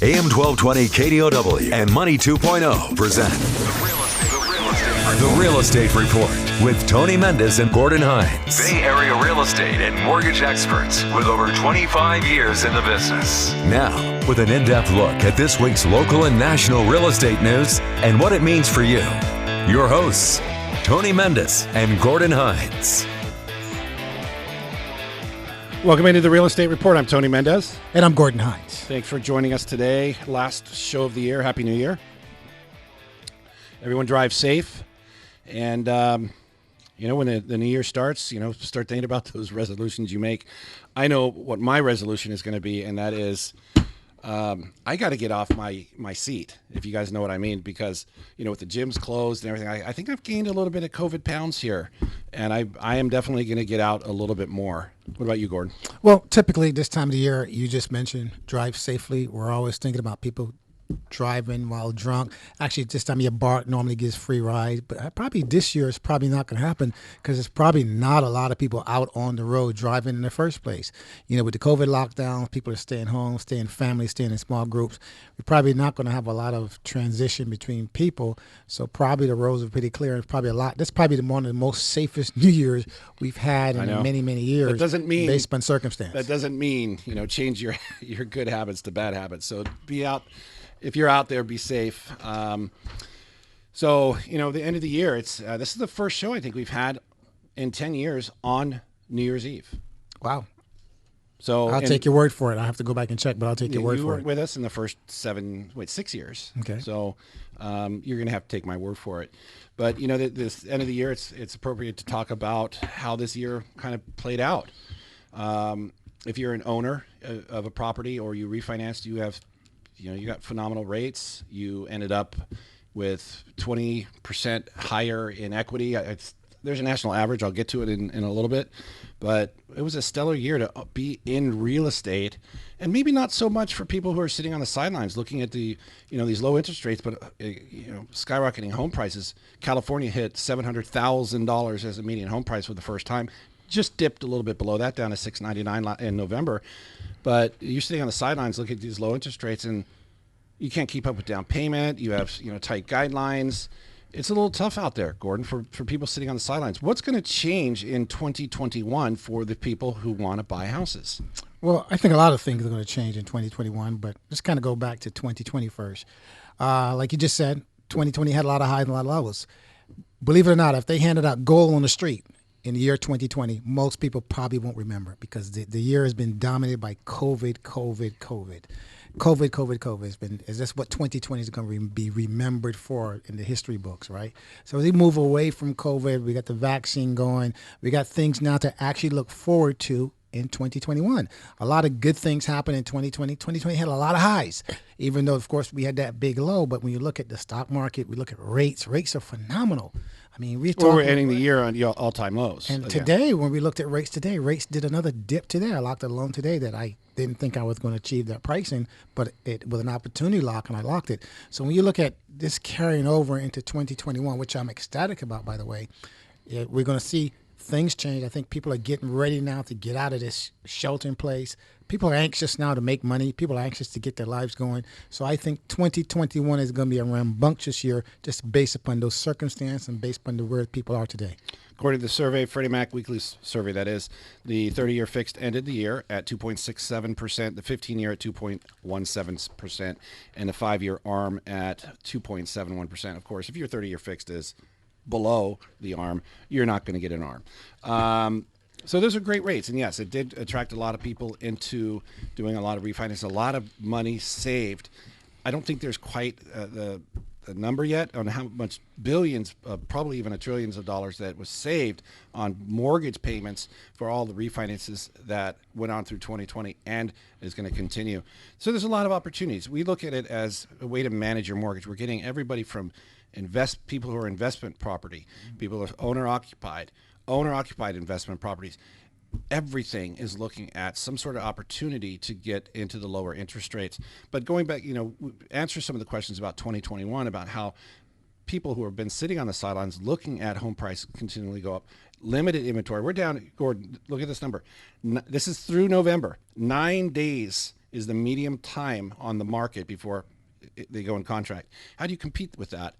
AM 1220 KDOW and Money 2.0 present The Real Estate Report with Tony Mendez and Gordon Hines. Bay Area real estate and mortgage experts with over 25 years in the business. Now, with an in-depth look at this week's local and national real estate news and what it means for you. Your hosts, Tony Mendez and Gordon Hines. Welcome into the Real Estate Report. I'm Tony Mendez. And I'm Gordon Hines. Thanks for joining us today. Last show of the year. Happy New Year. Everyone drive safe. And, when the new year starts, start thinking about those resolutions you make. I know what my resolution is going to be, and that is I got to get off my seat, if you guys know what I mean, because, with the gyms closed and everything, I think I've gained a little bit of COVID pounds here, and I am definitely going to get out a little bit more. What about you, Gordon? Well, typically this time of the year, you just mentioned drive safely. We're always thinking about people driving while drunk. Actually, this time of year, BART normally gives free rides, but probably this year it's probably not going to happen because it's probably not a lot of people out on the road driving in the first place. With the COVID lockdown, people are staying home, staying families, staying in small groups. We're probably not going to have a lot of transition between people, so probably the roads are pretty clear. It's probably a lot. That's probably one of the most safest New Year's we've had in many, many years. That doesn't mean, based on circumstance. That doesn't mean, change your good habits to bad habits. So be out. If you're out there, be safe. The end of the year, this is the first show I think we've had in 10 years on New Year's Eve. Wow. So I'll take your word for it. I have to go back and check, but I'll take your word for it. You weren't with us in the first 6 years. Okay. So you're going to have to take my word for it. But, this end of the year, it's appropriate to talk about how this year kind of played out. If you're an owner of a property or you refinanced, you got phenomenal rates. You ended up with 20% higher in equity. There's a national average. I'll get to it in a little bit. But it was a stellar year to be in real estate, and maybe not so much for people who are sitting on the sidelines looking at these low interest rates, but skyrocketing home prices. California hit $700,000 as a median home price for the first time. Just dipped a little bit below that, down to $699 in November. But you're sitting on the sidelines looking at these low interest rates, and you can't keep up with down payment. You have tight guidelines. It's a little tough out there, Gordon, for people sitting on the sidelines. What's going to change in 2021 for the people who want to buy houses? Well, I think a lot of things are going to change in 2021, but let's kind of go back to 2020 first. Like you just said, 2020 had a lot of highs and a lot of lows. Believe it or not, if they handed out gold on the street in the year 2020, most people probably won't remember because the year has been dominated by COVID. Is this what 2020 is going to be remembered for in the history books, right? So as we move away from COVID, we got the vaccine going. We got things now to actually look forward to in 2021. A lot of good things happened in 2020. 2020 had a lot of highs, even though, of course, we had that big low. But when you look at the stock market, we look at rates. Rates are phenomenal. I mean, we're ending the year on all-time lows. And today, when we looked at rates today, rates did another dip today. I locked a loan today that I didn't think I was going to achieve that pricing, but it was an opportunity lock, and I locked it. So when you look at this carrying over into 2021, which I'm ecstatic about, by the way, we're going to see things change. I think people are getting ready now to get out of this shelter in place. People are anxious now to make money. People are anxious to get their lives going. So I think 2021 is going to be a rambunctious year just based upon those circumstances and based upon where people are today. According to the survey, Freddie Mac weekly survey, that is, the 30-year fixed ended the year at 2.67%, the 15-year at 2.17%, and the 5-year ARM at 2.71%. Of course, if your 30-year fixed is below the ARM, you're not going to get an ARM. So those are great rates. And yes, it did attract a lot of people into doing a lot of refinance, a lot of money saved. I don't think there's quite the number yet on how much billions, probably even trillions of dollars that was saved on mortgage payments for all the refinances that went on through 2020 and is going to continue. So there's a lot of opportunities. We look at it as a way to manage your mortgage. We're getting everybody from people who are investment property, people who are owner-occupied investment properties. Everything is looking at some sort of opportunity to get into the lower interest rates. But going back, answer some of the questions about 2021, about how people who have been sitting on the sidelines looking at home prices continually go up. Limited inventory. We're down, Gordon, look at this number. This is through November. 9 days is the medium time on the market before they go in contract. How do you compete with that?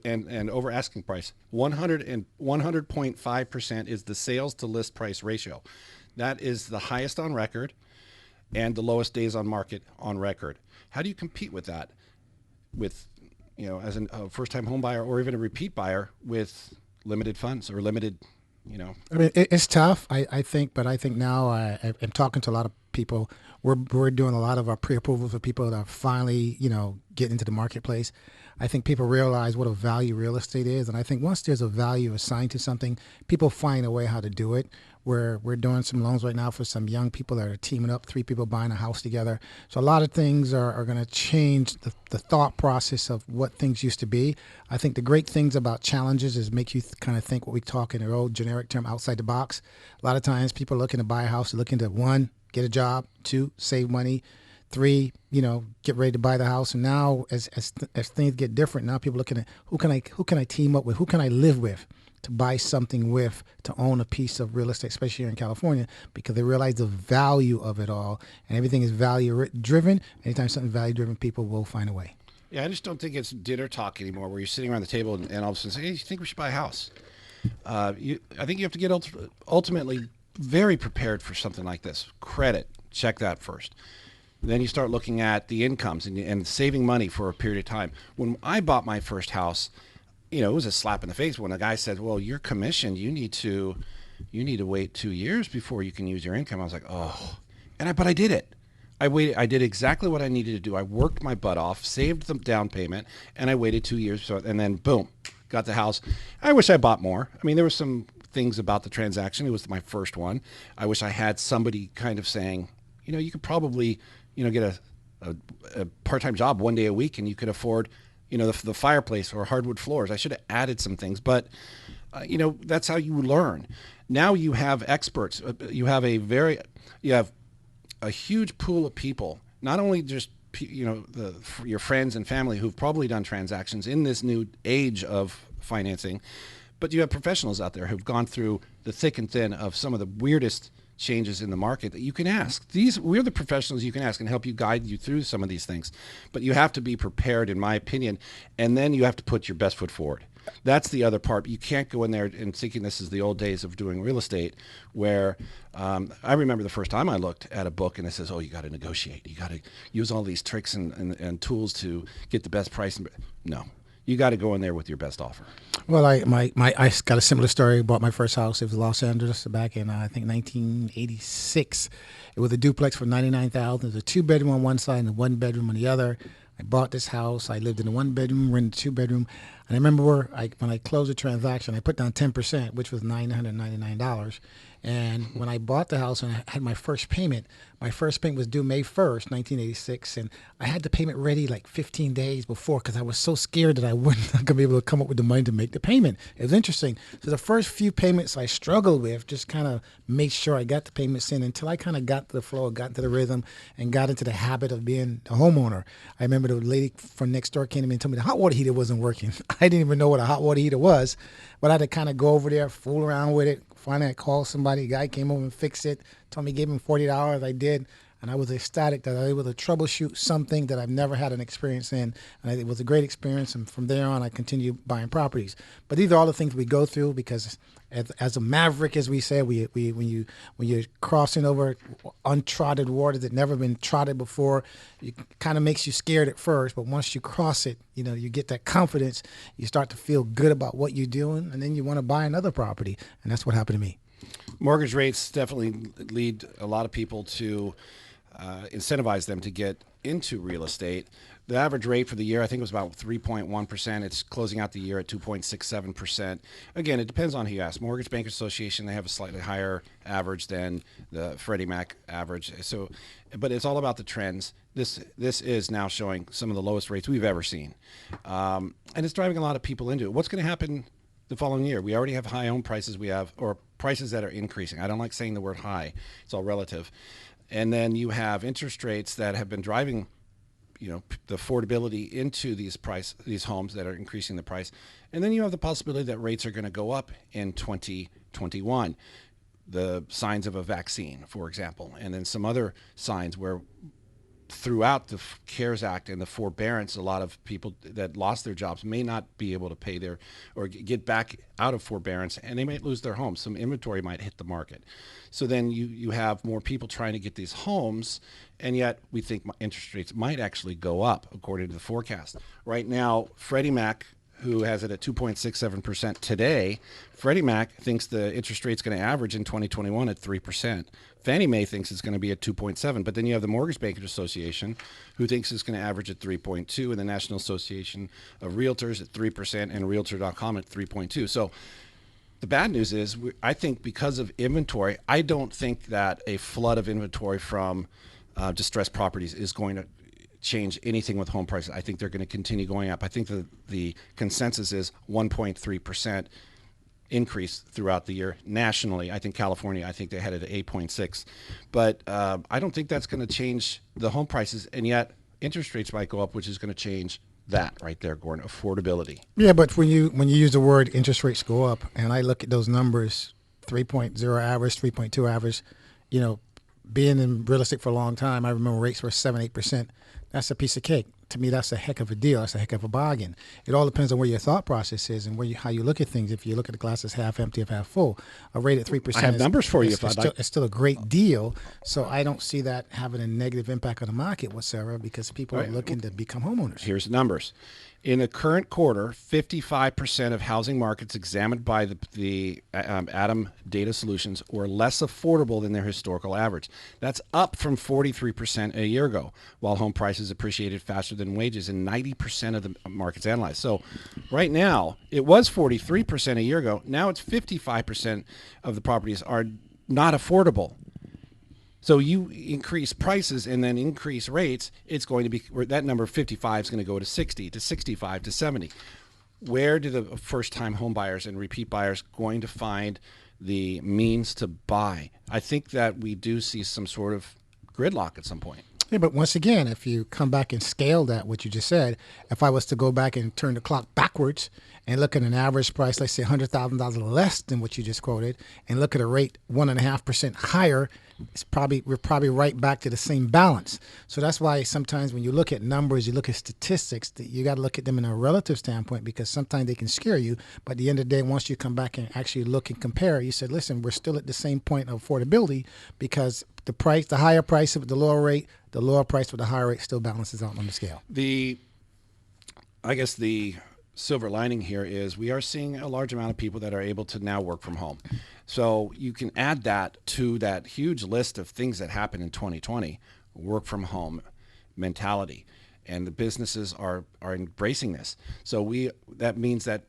And over asking price, 100.5% is the sales to list price ratio. That is the highest on record and the lowest days on market on record. How do you compete with that? With, as a first-time home buyer or even a repeat buyer with limited funds or limited, I mean, it's tough, I think, but I think now I'm talking to a lot of people. We're doing a lot of our pre-approvals for people that are finally, getting into the marketplace. I think people realize what a value real estate is, and I think once there's a value assigned to something, people find a way how to do it. We're doing some loans right now for some young people that are teaming up, 3 people buying a house together. So a lot of things are going to change the thought process of what things used to be. I think the great things about challenges is make you kind of think what we talk in the old generic term outside the box. A lot of times people are looking to buy a house, they're looking to 1, get a job, 2, save money, 3, get ready to buy the house. And now as things get different, now people are looking at who can I team up with, who can I live with to buy something with, to own a piece of real estate, especially here in California, because they realize the value of it all, and everything is value driven. Anytime something's value driven, people will find a way. Yeah, I just don't think it's dinner talk anymore where you're sitting around the table and all of a sudden say, hey, you think we should buy a house? I think you have to get ultimately very prepared for something like this. Credit, check that first. Then you start looking at the incomes and saving money for a period of time. When I bought my first house, it was a slap in the face when a guy said, well, you're commissioned. You need to wait 2 years before you can use your income. I was like, oh, but I did it. I did exactly what I needed to do. I worked my butt off, saved the down payment, and I waited 2 years. And then boom, got the house. I wish I bought more. I mean, there were some things about the transaction. It was my first one. I wish I had somebody kind of saying, you could probably, get a part-time job 1 day a week and you could afford, the fireplace or hardwood floors. I should have added some things, but that's how you learn. Now you have experts. You have a huge pool of people, not only just, your friends and family who've probably done transactions in this new age of financing, but you have professionals out there who've gone through the thick and thin of some of the weirdest changes in the market that you can ask. We're the professionals you can ask and help you guide you through some of these things. But you have to be prepared, in my opinion, and then you have to put your best foot forward. That's the other part. You can't go in there and thinking this is the old days of doing real estate where I remember the first time I looked at a book and it says, oh, you got to negotiate. You got to use all these tricks and tools to get the best price. No. You got to go in there with your best offer. Well, I got a similar story. Bought my first house. It was Los Angeles back in I think 1986. It was a duplex for $99,000. It was a 2-bedroom on one side and a 1-bedroom on the other. I bought this house. I lived in a 1-bedroom, rented a 2-bedroom, and I remember when I closed the transaction, I put down 10%, which was $999. And when I bought the house and I had my first payment was due May 1st, 1986. And I had the payment ready like 15 days before because I was so scared that I wasn't going to be able to come up with the money to make the payment. It was interesting. So the first few payments I struggled with, just kind of made sure I got the payments in until I kind of got to the flow, got into the rhythm, and got into the habit of being a homeowner. I remember the lady from next door came to me and told me the hot water heater wasn't working. I didn't even know what a hot water heater was, but I had to kind of go over there, fool around with it. Finally, I called somebody. A guy came over and fixed it. Told me, gave him $40. I did. And I was ecstatic that I was able to troubleshoot something that I've never had an experience in. And it was a great experience. And from there on, I continued buying properties. But these are all the things we go through because as a maverick, as we say, when you're crossing over untrodden waters that never been trodden before, it kind of makes you scared at first. But once you cross it, you get that confidence. You start to feel good about what you're doing. And then you want to buy another property. And that's what happened to me. Mortgage rates definitely lead a lot of people to incentivize them to get into real estate. The average rate for the year, I think, was about 3.1%. It's closing out the year at 2.67%. Again, it depends on who you ask. Mortgage Bankers Association, they have a slightly higher average than the Freddie Mac average. So, but it's all about the trends. This is now showing some of the lowest rates we've ever seen, and it's driving a lot of people into it. What's going to happen the following year? We already have high home prices. We have or prices that are increasing. I don't like saying the word high. It's all relative. And then you have interest rates that have been driving, the affordability into these homes that are increasing the price. And then you have the possibility that rates are going to go up in 2021. The signs of a vaccine, for example, and then some other signs where throughout the CARES Act and the forbearance, a lot of people that lost their jobs may not be able to pay their or get back out of forbearance, and they might lose their homes. Some inventory might hit the market. So then you have more people trying to get these homes, and yet we think interest rates might actually go up according to the forecast. Right now, Freddie Mac, who has it at 2.67% today, Freddie Mac thinks the interest rate's going to average in 2021 at 3%. Fannie Mae thinks it's going to be at 2.7, but then you have the Mortgage Bankers Association, who thinks it's going to average at 3.2, and the National Association of Realtors at 3%, and Realtor.com at 3.2. So the bad news is, I think because of inventory, I don't think that a flood of inventory from distressed properties is going to change anything with home prices. I think they're going to continue going up. I think the consensus is 1.3% increase throughout the year nationally. I think California, I think they headed at 8.6. But I don't think that's going to change the home prices, and yet interest rates might go up, which is going to change that right there, Gordon, affordability. Yeah, but when you use the word interest rates go up, and I look at those numbers, 3.0 average, 3.2 average, being in real estate for a long time, I remember rates were 7-8%. That's a piece of cake. To me, that's a heck of a deal. That's a heck of a bargain. It all depends on where your thought process is and how you look at things. If you look at the glass as half empty or half full, a rate at 3%. I have numbers for you if I'd like. It's still a great deal. So I don't see that having a negative impact on the market whatsoever, because people are looking to become homeowners. Here's the numbers. In the current quarter, 55% of housing markets examined by the Adam Data Solutions were less affordable than their historical average. That's up from 43% a year ago, while home prices appreciated faster than wages in 90% of the markets analyzed. So right now, it was 43% a year ago. Now it's 55% of the properties are not affordable. So you increase prices and then increase rates, it's going to be, that number 55 is going to go to 60, to 65, to 70. Where do the first-time home buyers and repeat buyers going to find the means to buy? I think that we do see some sort of gridlock at some point. Yeah, but once again, if you come back and scale that, what you just said, if I was to go back and turn the clock backwards and look at an average price, let's say $100,000 less than what you just quoted, and look at a rate 1.5% higher, we're probably right back to the same balance. So that's why sometimes when you look at numbers, you look at statistics, that you got to look at them in a relative standpoint, because sometimes they can scare you. But at the end of the day, once you come back and actually look and compare, you said, listen, we're still at the same point of affordability, because the higher price of the lower rate, the lower price with the higher rate still balances out on the scale. I guess the silver lining here is we are seeing a large amount of people that are able to now work from home. So you can add that to that huge list of things that happened in 2020, work from home mentality, and the businesses are embracing this. So that means that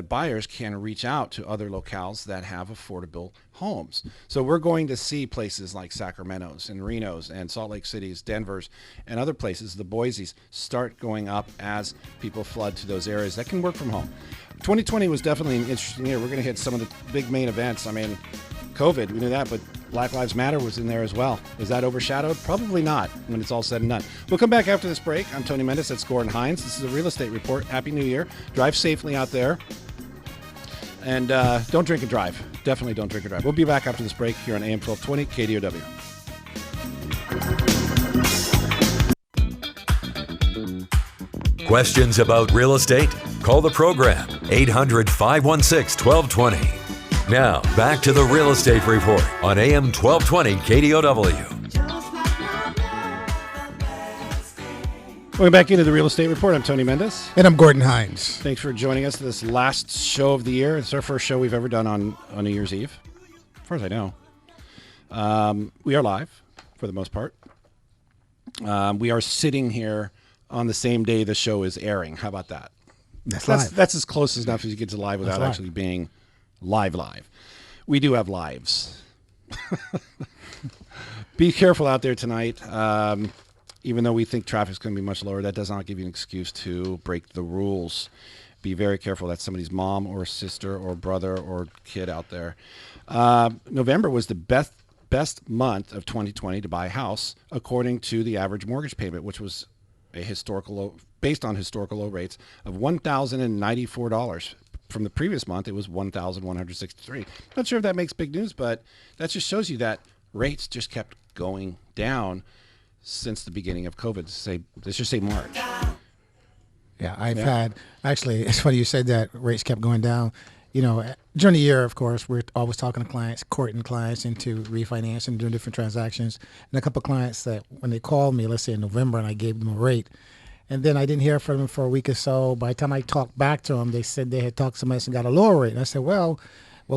buyers can reach out to other locales that have affordable homes. So we're going to see places like Sacramento's and Reno's and Salt Lake City's, Denver's, and other places, the Boise's, start going up as people flood to those areas that can work from home. 2020 was definitely an interesting year. We're going to hit some of the big main events. I mean, COVID, we knew that, but Black Lives Matter was in there as well. Is that overshadowed? Probably not when it's all said and done. We'll come back after this break. I'm Tony Mendez. That's Gordon Hines. This is a Real Estate Report. Happy New Year. Drive safely out there. And don't drink and drive. Definitely don't drink and drive. We'll be back after this break here on AM 1220 KDOW. Questions about real estate? Call the program 800-516-1220. Now, back to the Real Estate Report on AM 1220 KDOW. Welcome back into the Real Estate Report. I'm Tony Mendez. And I'm Gordon Hines. Thanks for joining us this last show of the year. It's our first show we've ever done on New Year's Eve, as far as I know. We are live, for the most part. We are sitting here on the same day the show is airing. How about that? That's live. That's as close enough as you get to live without actually being live. We do have lives. Be careful out there tonight. Even though we think traffic's going to be much lower, that does not give you an excuse to break the rules. Be very careful. That's somebody's mom or sister or brother or kid out there. November was the best month of 2020 to buy a house, according to the average mortgage payment, which was based on historical low rates of $1,094. From the previous month, it was $1,163. Not sure if that makes big news, but that just shows you that rates just kept going down. since the beginning of COVID. Let's just say March. Yeah, I've had, actually, it's funny you said that rates kept going down. During the year, of course, we're always talking to clients, courting clients into refinancing, doing different transactions. And a couple of clients that when they called me, let's say in November, and I gave them a rate, and then I didn't hear from them for a week or so. By the time I talked back to them, they said they had talked to somebody else and got a lower rate. And I said, well,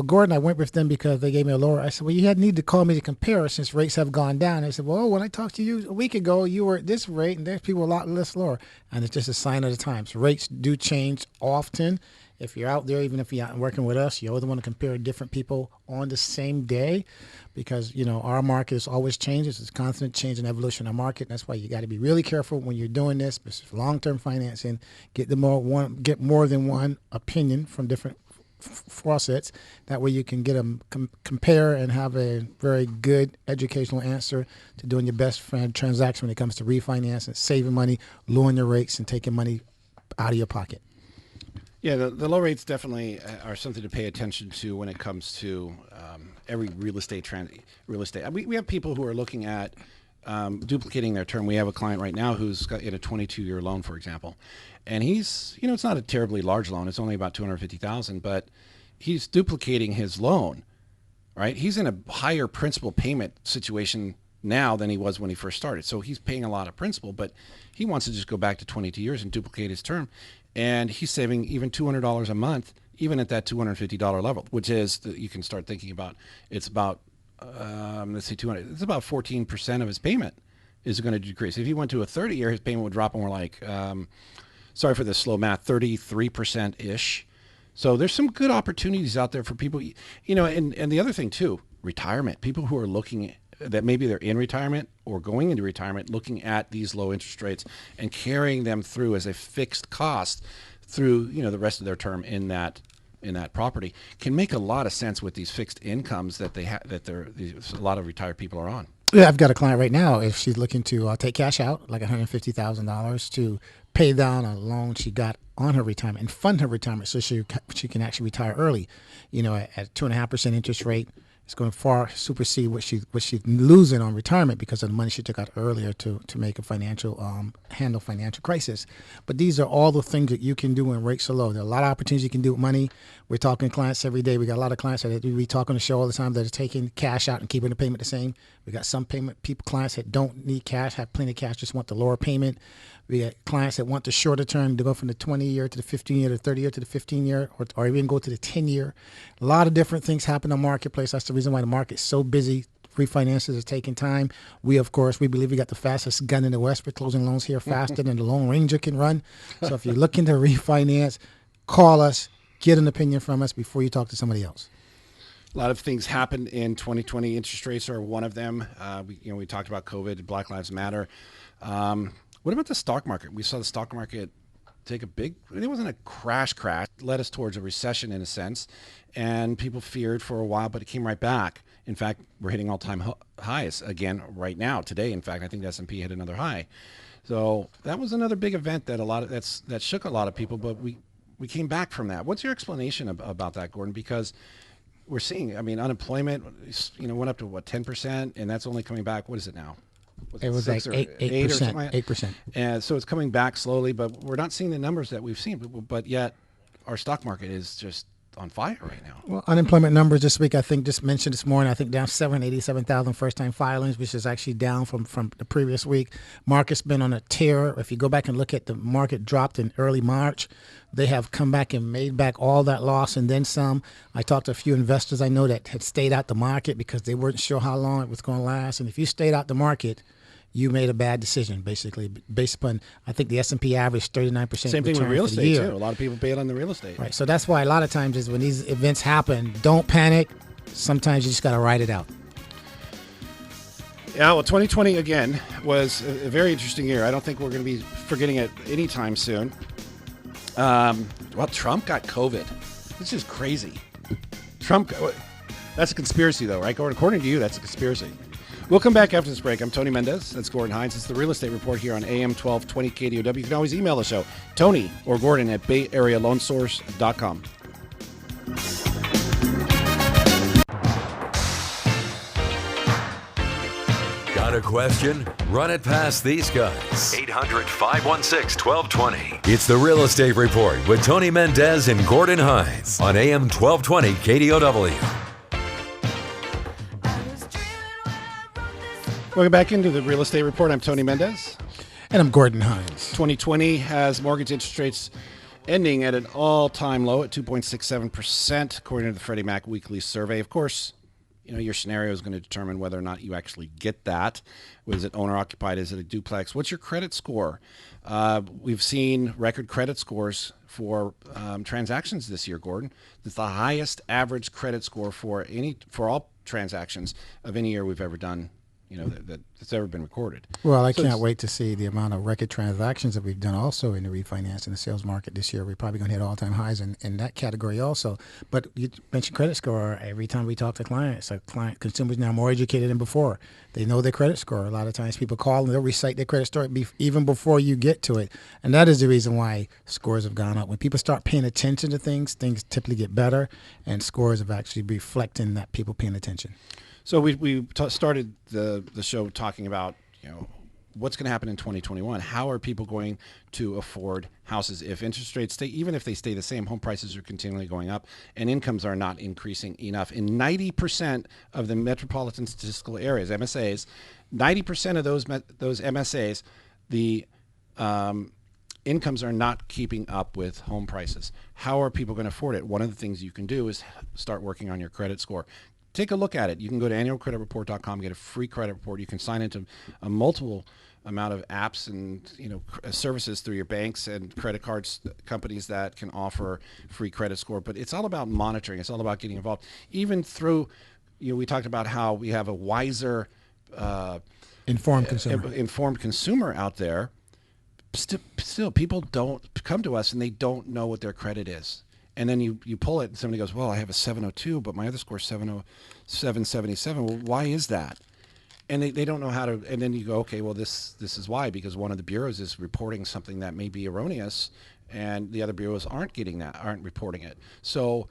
Gordon, I went with them because they gave me a lower. I said, well, you had need to call me to compare since rates have gone down. I said, well, when I talked to you a week ago, you were at this rate, and there's people a lot less lower. And it's just a sign of the times. Rates do change often. If you're out there, even if you're out working with us, you always want to compare different people on the same day because, our market is always changes. It's constant change and evolution in our market. That's why you got to be really careful when you're doing this. This is long-term financing. Get more than one opinion from different faucets. That way you can get them compare and have a very good educational answer to doing your best transaction when it comes to refinancing, saving money, lowering your rates, and taking money out of your pocket. Yeah, the low rates definitely are something to pay attention to when it comes to every real estate. We have people who are looking at duplicating their term. We have a client right now who's got in a 22-year loan, for example, and he's, it's not a terribly large loan. It's only about $250,000, but he's duplicating his loan, right? He's in a higher principal payment situation now than he was when he first started. So he's paying a lot of principal, but he wants to just go back to 22 years and duplicate his term. And he's saving even $200 a month, even at that $250 level, which is, you can start thinking about, it's about, let's say 200, it's about 14% of his payment is going to decrease. If he went to a 30-year, his payment would drop more like, sorry for the slow math, 33%-ish. So there's some good opportunities out there for people, and the other thing too, retirement. People who are looking that maybe they're in retirement or going into retirement, looking at these low interest rates and carrying them through as a fixed cost through, the rest of their term in that property can make a lot of sense with these fixed incomes that a lot of retired people are on. Yeah, I've got a client right now. If she's looking to take cash out, like $150,000 to pay down a loan she got on her retirement and fund her retirement so she can actually retire early, at 2.5% interest rate. It's going to far supersede what she's losing on retirement because of the money she took out earlier to make a handle financial crisis. But these are all the things that you can do when rates are low. There are a lot of opportunities you can do with money. We're talking to clients every day. We got a lot of clients that we talk on the show all the time that are taking cash out and keeping the payment the same. We got some clients that don't need cash, have plenty of cash, just want the lower payment. We got clients that want the shorter term to go from the 20-year to the 15-year to the 30-year to the 15-year or even go to the 10-year. A lot of different things happen in the marketplace. That's the reason why the market's so busy. Refinances are taking time. We believe we got the fastest gun in the West. We're closing loans here faster than the Lone Ranger can run. So if you're looking to refinance, call us, get an opinion from us before you talk to somebody else. A lot of things happened in 2020. Interest rates are one of them. We talked about COVID, Black Lives Matter. What about the stock market? We saw the stock market take it wasn't a crash, led us towards a recession in a sense, and people feared for a while, but it came right back. In fact, we're hitting all-time highs again right now, today. In fact, I think the S&P hit another high. So that was another big event that shook a lot of people, but we came back from that. What's your explanation about that, Gordon? Because we're seeing, unemployment, went up to 10%, and that's only coming back. What is it now? It was like 8%. 8%. And so it's coming back slowly, but we're not seeing the numbers that we've seen. But yet, our stock market is just on fire right now. Well, unemployment numbers this week, I think, just mentioned this morning, I think down 787,000 first-time filings, which is actually down from the previous week. Market's been on a tear. If you go back and look at the market dropped in early March, they have come back and made back all that loss and then some. I talked to a few investors I know that had stayed out the market because they weren't sure how long it was going to last. And if you stayed out the market, you made a bad decision, basically, based upon, I think the S&P average 39%. Same thing with real estate, too. A lot of people bail on the real estate. Right. So that's why a lot of times is when these events happen, don't panic. Sometimes you just got to ride it out. Yeah, well, 2020, again, was a very interesting year. I don't think we're going to be forgetting it anytime soon. Trump got COVID. This is crazy. That's a conspiracy, though, right, Gordon? According to you, that's a conspiracy. We'll come back after this break. I'm Tony Mendez. That's Gordon Hines. It's the Real Estate Report here on AM 1220 KDOW. You can always email the show, Tony or Gordon at BayAreaLoanSource.com. Got Got a question? Run it past these guys. 800-516-1220. It's the Real Estate Report with Tony Mendez and Gordon Hines on AM 1220 KDOW. Welcome back into the Real Estate Report. I'm Tony Mendez. And I'm Gordon Hines. 2020 has mortgage interest rates ending at an all-time low at 2.67%, according to the Freddie Mac weekly survey. Of course, your scenario is going to determine whether or not you actually get that. Is it owner-occupied? Is it a duplex? What's your credit score? We've seen record credit scores for transactions this year, Gordon. It's the highest average credit score for all transactions of any year we've ever done. That's ever been recorded. Well, I can't wait to see the amount of record transactions that we've done also in the refinance and the sales market this year. We're probably going to hit all-time highs in that category also. But you mentioned credit score. Every time we talk to clients, consumers now are more educated than before. They know their credit score. A lot of times people call and they'll recite their credit score even before you get to it. And that is the reason why scores have gone up. When people start paying attention to things typically get better, and scores have actually reflecting that people paying attention. So we started the show talking about what's going to happen in 2021. How are people going to afford houses if interest rates even if they stay the same? Home prices are continually going up, and incomes are not increasing enough. In 90% of the metropolitan statistical areas, MSAs, 90% of those MSAs, the incomes are not keeping up with home prices. How are people going to afford it? One of the things you can do is start working on your credit score. Take a look at it. You can go to annualcreditreport.com, get a free credit report. You can sign into a multiple amount of apps and services through your banks and credit cards companies that can offer free credit score. But it's all about monitoring. It's all about getting involved. Even through, we talked about how we have a wiser, informed consumer out there. Still, people don't come to us and they don't know what their credit is. And then you pull it and somebody goes, well, I have a 702, but my other score is 777. Well, why is that? And they don't know how to, and then you go, okay, well, this is why, because one of the bureaus is reporting something that may be erroneous and the other bureaus aren't reporting it. So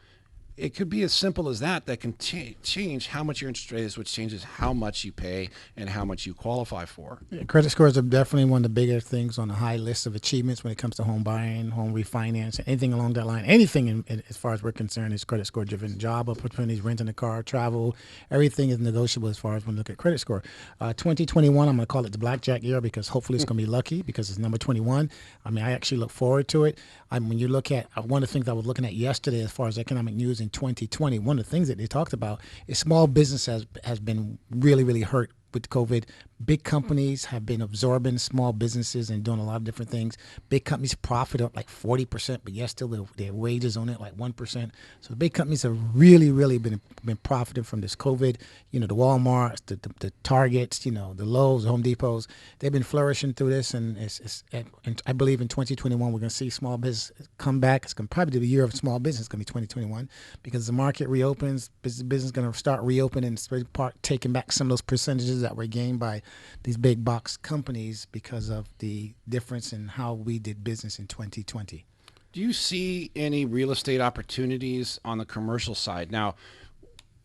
it could be as simple as that can change how much your interest rate is, which changes how much you pay and how much you qualify for. Yeah, credit scores are definitely one of the bigger things on the high list of achievements when it comes to home buying, home refinance, anything along that line. Anything, as far as we're concerned, is credit score driven. Job opportunities, renting a car, travel, everything is negotiable as far as when we look at credit score. 2021, I'm going to call it the blackjack year because hopefully it's going to be lucky because it's number 21. I mean, I actually look forward to it. When you look at one of the things I was looking at yesterday as far as economic news in 2020, one of the things that they talked about is small business has been really, really hurt with COVID. Big companies have been absorbing small businesses and doing a lot of different things. Big companies profit up like 40%, but yet still their wages on it like 1%. So the big companies have really, really been profiting from this COVID. The Walmarts, the Targets, the Lowe's, the Home Depots, they've been flourishing through this. And and I believe in 2021 we're going to see small business come back. It's going to probably be the year of small business. It's going to be 2021 because the market reopens. Business is going to start reopening and taking back some of those percentages that were gained by these big box companies because of the difference in how we did business in 2020. Do you see any real estate opportunities on the commercial side? Now,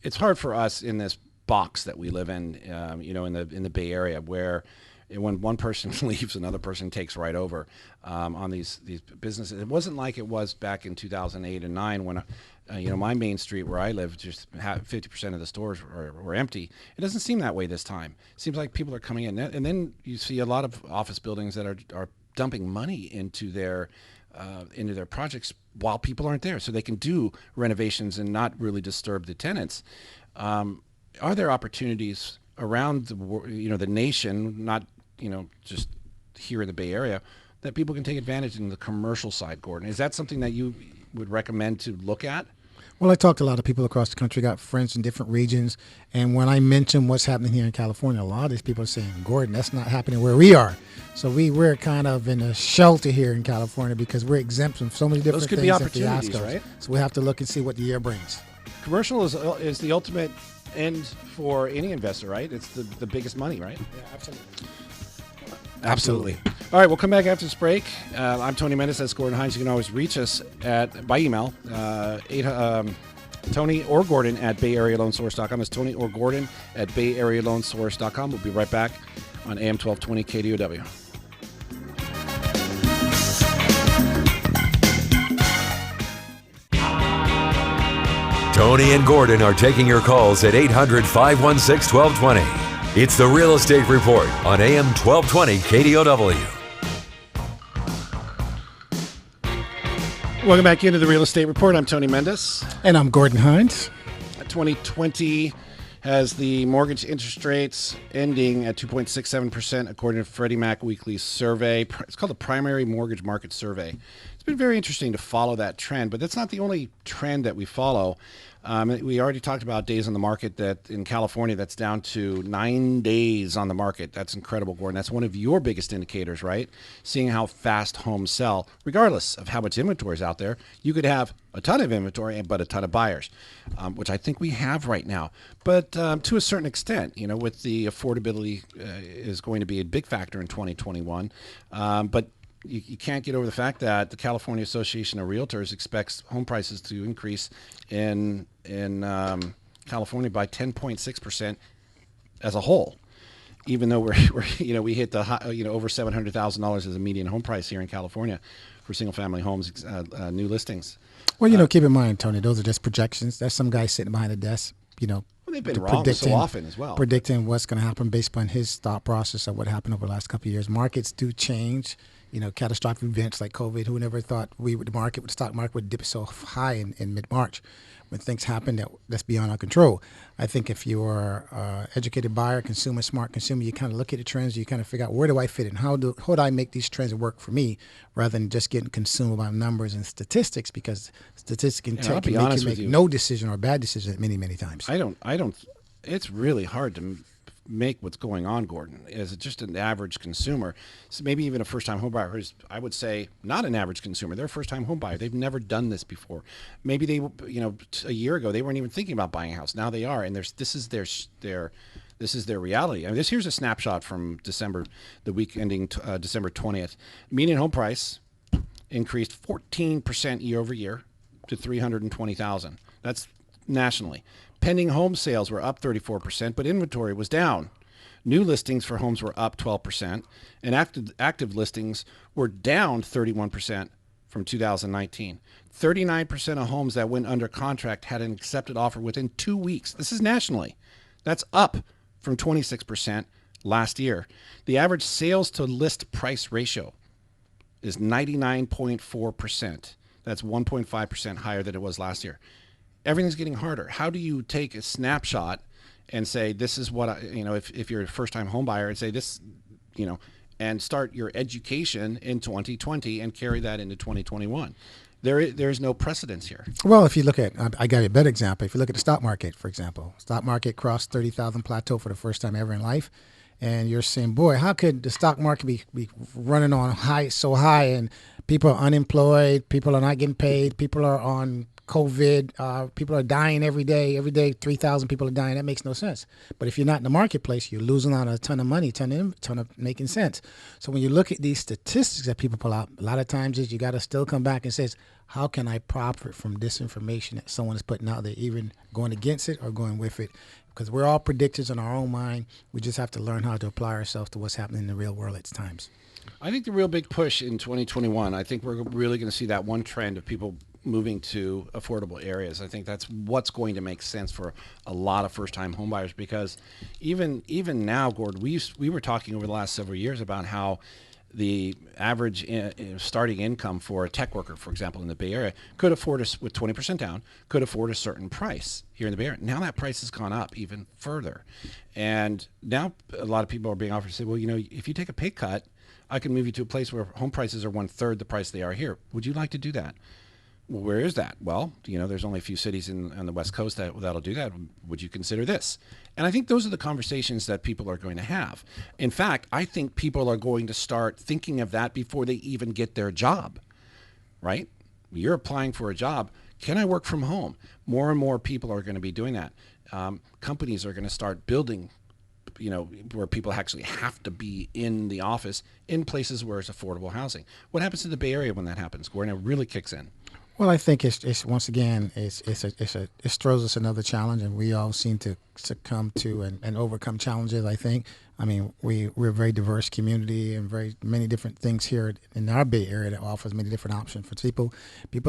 it's hard for us in this box that we live in, in the Bay Area, where when one person leaves, another person takes right over on these businesses. It wasn't like it was back in 2008 and 9 when my main street where I live, just 50% of the stores were empty. It doesn't seem that way this time. It seems like people are coming in, and then you see a lot of office buildings that are dumping money into their projects while people aren't there, so they can do renovations and not really disturb the tenants. Are there opportunities around the nation, not just here in the Bay Area, that people can take advantage in the commercial side, Gordon? Is that something that you would recommend to look at? Well, I talked to a lot of people across the country, got friends in different regions, and when I mention what's happening here in California, a lot of these people are saying, Gordon, that's not happening where we are. So we're kind of in a shelter here in California because we're exempt from so many different things. Those could be opportunities, right? So we have to look and see what the year brings. Commercial is the ultimate end for any investor, right? It's the biggest money, right? Yeah, absolutely. Absolutely. All right, we'll come back after this break. I'm Tony Mendez. That's Gordon Hines. You can always reach us by email, Tony or Gordon at BayAreaLoanSource.com. That's Tony or Gordon at BayAreaLoanSource.com. We'll be right back on AM 1220 KDOW. Tony and Gordon are taking your calls at 800-516-1220. It's the Real Estate Report on AM 1220 KDOW. Welcome back into the Real Estate Report. I'm Tony Mendez. And I'm Gordon Hines. 2020 has the mortgage interest rates ending at 2.67% according to Freddie Mac Weekly Survey. It's called the Primary Mortgage Market Survey. It's been very interesting to follow that trend, but that's not the only trend that we follow. We already talked about days on the market that in California, that's down to 9 days on the market. That's incredible, Gordon. That's one of your biggest indicators, right? Seeing how fast homes sell, regardless of how much inventory is out there. You could have a ton of inventory, but a ton of buyers, which I think we have right now. But to a certain extent, with the affordability is going to be a big factor in 2021. But you can't get over the fact that the California Association of Realtors expects home prices to increase in California by 10.6% as a whole. Even though we hit the high, over $700,000 as a median home price here in California for single family homes, new listings. Well, keep in mind, Tony, those are just projections. There's some guy sitting behind a desk, Well, they've been wrong so often as well. Predicting what's going to happen based upon his thought process of what happened over the last couple of years. Markets do change. Catastrophic events like COVID. Who never thought the stock market would dip so high in mid-March when things happen that's beyond our control. I think if you're an educated buyer, consumer, smart consumer, you kind of look at the trends, you kind of figure out where do I fit in? How do I make these trends work for me rather than just getting consumed by numbers and statistics, because statistics can make you make no decision or bad decision many, many times. I don't. It's really hard to make what's going on, Gordon, as just an average consumer. So maybe even a first-time home buyer who's, I would say, not an average consumer. They're a first-time home buyer. They've never done this before. Maybe they, a year ago, they weren't even thinking about buying a house. Now they are, and this is their reality. I mean, here's a snapshot from December, the week ending December 20th. Median home price increased 14% year over year to $320,000. That's nationally. Pending home sales were up 34%, but inventory was down. New listings for homes were up 12%, and active listings were down 31% from 2019. 39% of homes that went under contract had an accepted offer within 2 weeks. This is nationally. That's up from 26% last year. The average sales to list price ratio is 99.4%. That's 1.5% higher than it was last year. Everything's getting harder. How do you take a snapshot and say, this is what if you're a first-time home buyer and say this, and start your education in 2020 and carry that into 2021? There's no precedence here. Well, if you look at, I got you a better example. If you look at the stock market, for example, stock market crossed 30,000 plateau for the first time ever in life. And you're saying, boy, how could the stock market be running on so high and people are unemployed, people are not getting paid, people are on COVID, people are dying every day. Every day, 3,000 people are dying. That makes no sense. But if you're not in the marketplace, you're losing out on a ton of money, ton of making sense. So when you look at these statistics that people pull out, a lot of times you got to still come back and say, how can I profit from this information that someone is putting out there, even going against it or going with it? Because we're all predictors in our own mind. We just have to learn how to apply ourselves to what's happening in the real world at times. I think the real big push in 2021, I think we're really going to see that one trend of people moving to affordable areas. I think that's what's going to make sense for a lot of first-time homebuyers, because even now, Gord, we were talking over the last several years about how the average starting income for a tech worker, for example, in the Bay Area, could afford with 20% down, could afford a certain price here in the Bay Area. Now that price has gone up even further. And now a lot of people are being offered to say, well, if you take a pay cut, I can move you to a place where home prices are 1/3 the price they are here. Would you like to do that? Well, where is that? Well, there's only a few cities on the West Coast that'll do that. Would you consider this? And I think those are the conversations that people are going to have. In fact, I think people are going to start thinking of that before they even get their job, right? You're applying for a job. Can I work from home? More and more people are going to be doing that. Companies are going to start building, where people actually have to be in the office in places where it's affordable housing. What happens to the Bay Area when that happens? Gordon, it really kicks in. Well, I think it's once again it throws us another challenge, and we all seem to succumb to and overcome challenges. I think. I mean, we're a very diverse community and very many different things here in our Bay Area that offers many different options for people.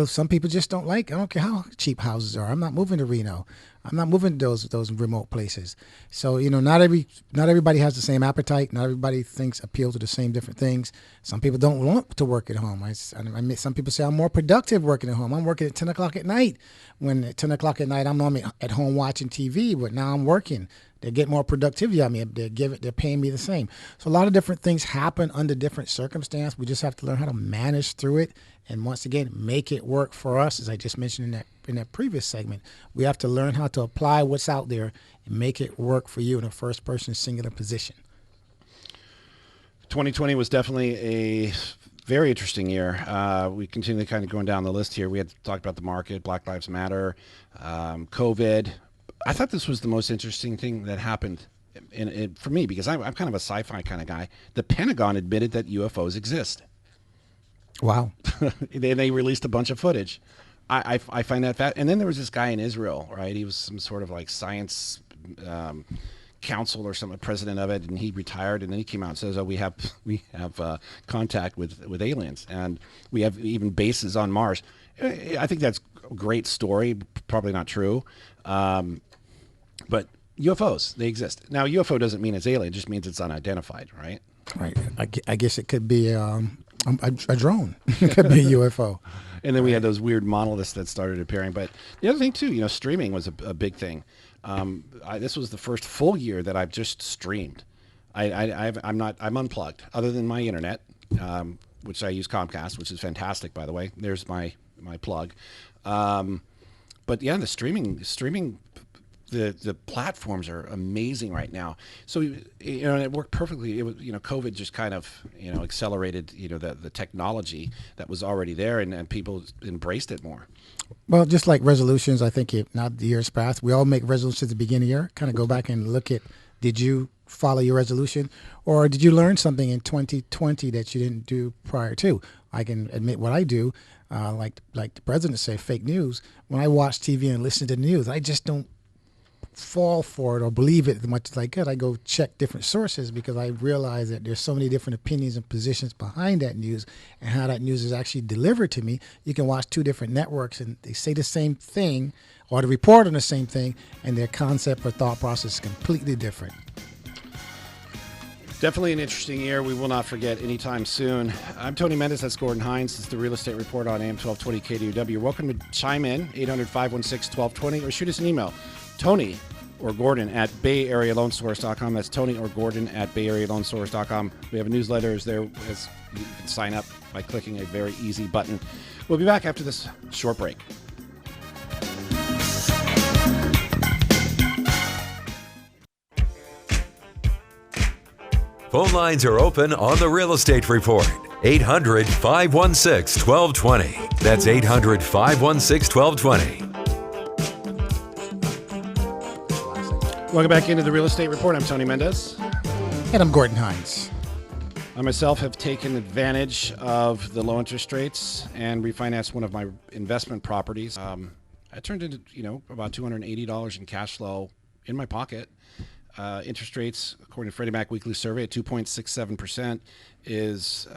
Some people just don't like. I don't care how cheap houses are. I'm not moving to Reno. I'm not moving to those remote places. So not everybody has the same appetite. Not everybody thinks appeal to the same different things. Some people don't want to work at home. Some people say I'm more productive working at home. I'm working at 10 o'clock at night. When at 10 o'clock at night I'm normally at home watching TV, but now I'm working. They get more productivity out of me. They're paying me the same. So a lot of different things happen under different circumstances. We just have to learn how to manage through it, and once again, make it work for us. As I just mentioned in that previous segment, we have to learn how to apply what's out there and make it work for you in a first-person singular position. 2020 was definitely a very interesting year. We continue kind of going down the list here. We had talked about the market, Black Lives Matter, COVID. I thought this was the most interesting thing that happened for me, because I'm kind of a sci-fi kind of guy. The Pentagon admitted that UFOs exist. Wow. They released a bunch of footage. I find that and then there was this guy in Israel, right? He was some sort of like science council or something, president of it, and he retired, and then he came out and says, "Oh, we have contact with aliens, and we have even bases on Mars." I think that's a great story. Probably not true. But UFOs, they exist. Now, UFO doesn't mean it's alien; it just means it's unidentified, right? Right. I guess it could be a drone. It could be a UFO. And then we had those weird monoliths that started appearing. But the other thing too, streaming was a big thing. This was the first full year that I've just streamed. I'm unplugged, other than my internet, which I use Comcast, which is fantastic, by the way. There's my plug. But yeah, the streaming. The platforms are amazing right now. So, it worked perfectly. It was, COVID just kind of, accelerated, the technology that was already there, and people embraced it more. Well, just like resolutions, I think not the years past, we all make resolutions at the beginning of the year, kind of go back and look at, did you follow your resolution, or did you learn something in 2020 that you didn't do prior to? I can admit what I do, like the president said, fake news. When I watch TV and listen to the news, I just don't fall for it or believe it as much as I could. I go check different sources, because I realize that there's so many different opinions and positions behind that news and how that news is actually delivered to me. You can watch two different networks and they say the same thing, or they report on the same thing, and their concept or thought process is completely different. Definitely an interesting year. We will not forget anytime soon. I'm Tony Mendez. That's Gordon Hines. This is the Real Estate Report on AM 1220 KDOW. You're welcome to chime in, 800-516-1220, or shoot us an email, Tony or Gordon at BayAreaLoanSource.com. That's Tony or Gordon at BayAreaLoanSource.com. We have a newsletter there. You can sign up by clicking a very easy button. We'll be back after this short break. Phone lines are open on the Real Estate Report. 800-516-1220. That's 800-516-1220. Welcome back into the Real Estate Report. I'm Tony Mendez. And I'm Gordon Hines. I myself have taken advantage of the low interest rates and refinanced one of my investment properties. I turned into, about $280 in cash flow in my pocket. Interest rates, according to Freddie Mac Weekly Survey, at 2.67% is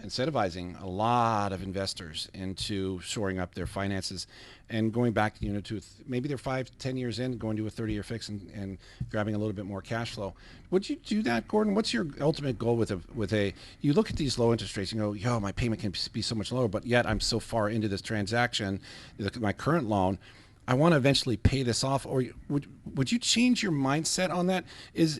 incentivizing a lot of investors into shoring up their finances and going back, to maybe they're 5-10 years in, going to a 30-year fix and grabbing a little bit more cash flow. Would you do that, Gordon? What's your ultimate goal with a? You look at these low interest rates and you go, my payment can be so much lower, but yet I'm so far into this transaction, my current loan. I want to eventually pay this off. Or would you change your mindset on that? Is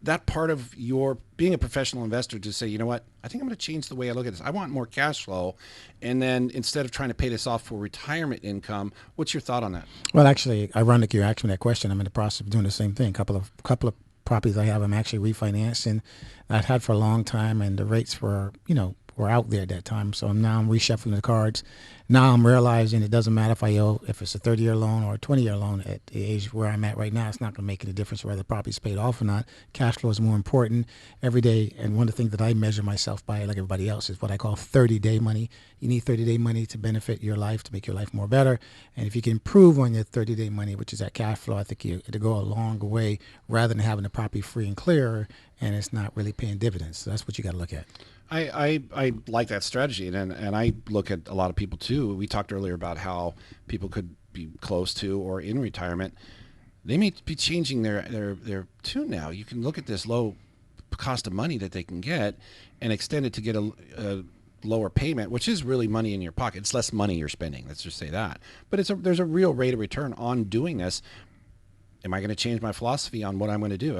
that part of your being a professional investor to say, you know what, I think I'm going to change the way I look at this. I want more cash flow. And then instead of trying to pay this off for retirement income, what's your thought on that? Well, actually, ironic you're asking me that question. I'm in the process of doing the same thing. Couple of properties I have, I'm actually refinancing. I've had for a long time, and the rates were, were out there at that time. So now I'm reshuffling the cards. Now I'm realizing it doesn't matter if it's a 30-year loan or a 20-year loan. At the age where I'm at right now, it's not going to make any difference whether the property's paid off or not. Cash flow is more important every day. And one of the things that I measure myself by, like everybody else, is what I call 30-day money. You need 30-day money to benefit your life, to make your life more better. And if you can improve on your 30-day money, which is that cash flow, I think it'll go a long way rather than having the property free and clear and it's not really paying dividends. So that's what you got to look at. I like that strategy, and I look at a lot of people too. We talked earlier about how people could be close to or in retirement. They may be changing their tune now. You can look at this low cost of money that they can get and extend it to get a lower payment, which is really money in your pocket. It's less money you're spending. Let's just say that. But there's a real rate of return on doing this. Am I going to change my philosophy on what I'm going to do?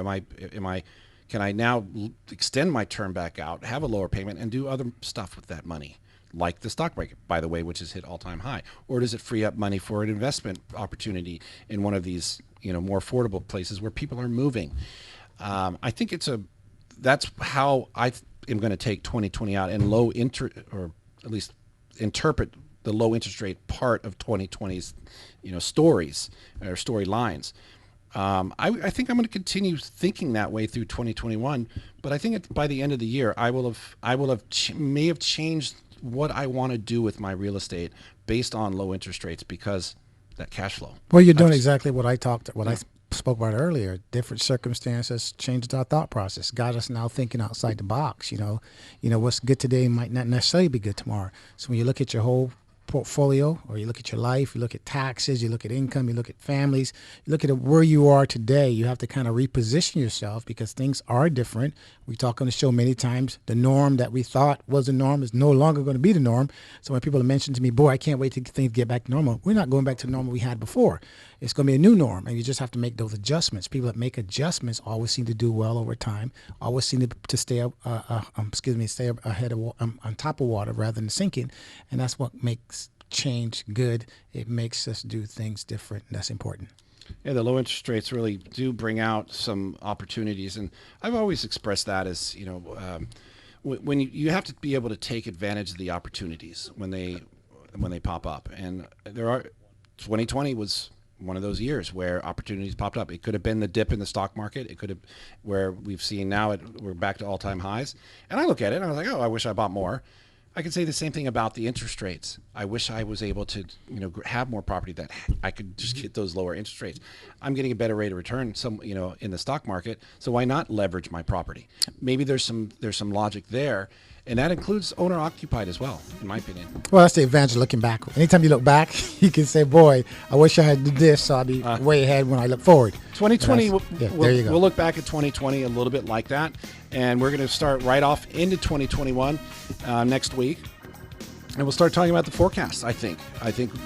Can I now extend my term back out, have a lower payment, and do other stuff with that money, like the stock market, by the way, which has hit all-time high? Or does it free up money for an investment opportunity in one of these, more affordable places where people are moving? I think that's how I am going to take 2020 out and or at least interpret the low interest rate part of 2020's, stories or storylines. I think I'm going to continue thinking that way through 2021, but I think by the end of the year, I may have changed what I want to do with my real estate based on low interest rates because that cash flow. Well, you're doing exactly what I spoke about earlier. Different circumstances changed our thought process, got us now thinking outside the box. What's good today might not necessarily be good tomorrow. So when you look at your whole portfolio, or you look at your life, you look at taxes, you look at income, you look at families, you look at where you are today, you have to kind of reposition yourself because things are different. We talk on the show many times, the norm that we thought was the norm is no longer going to be the norm. So when people have mentioned to me, boy, I can't wait to things get back to normal, we're not going back to the normal we had before. It's going to be a new norm, and you just have to make those adjustments. People that make adjustments always seem to do well over time, always seem to stay ahead of on top of water rather than sinking, and that's what makes change good. It makes us do things different, and that's important. Yeah, the low interest rates really do bring out some opportunities, and I've always expressed that as when you have to be able to take advantage of the opportunities when they pop up, and 2020 was one of those years where opportunities popped up. It could have been the dip in the stock market. It could have, where we've seen now, we're back to all-time highs. And I look at it and I was like, oh, I wish I bought more. I could say the same thing about the interest rates. I wish I was able to, have more property that I could just get those lower interest rates. I'm getting a better rate of return, in the stock market. So why not leverage my property? Maybe there's some logic there. And that includes owner-occupied as well, in my opinion. Well, that's the advantage of looking back. Anytime you look back, you can say, boy, I wish I had did this, so I'll be way ahead when I look forward. 2020, there you go. We'll look back at 2020 a little bit like that. And we're going to start right off into 2021 next week. And we'll start talking about the forecast, I think.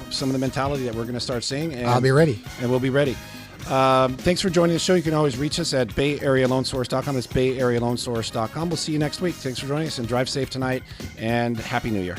Some of the mentality that we're going to start seeing. And I'll be ready. And we'll be ready. Thanks for joining the show. You can always reach us at BayAreaLoanSource.com. That's BayAreaLoanSource.com. We'll see you next week. Thanks for joining us, and drive safe tonight, and Happy New Year.